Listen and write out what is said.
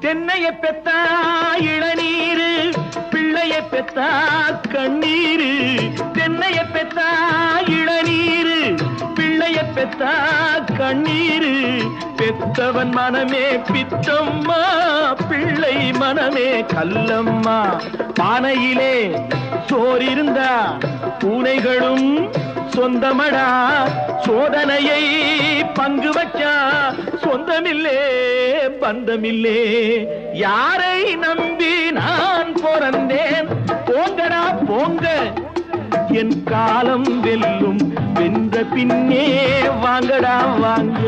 தென்னைய பெத்தா இளநீரு, பிள்ளைய பெத்தா கண்ணீரு. தென்னைய பெத்தா இளநீரு, பிள்ளைய பெத்தா கண்ணீரு. பெத்தவன் மனமே பித்தம்மா, பிள்ளை மனமே கல்லம்மா. பானையிலே சோறிருந்தா பூனைகளும் சொந்தமடா. சோதனையை பங்கு வச்சா சொந்தமில்லே பந்தமில்லே. யாரை நம்பி நான் பிறந்தேன்? போங்கடா போங்க, என் காலம் வெல்லும். வென்ற பின்னே வாங்கடா வாங்க.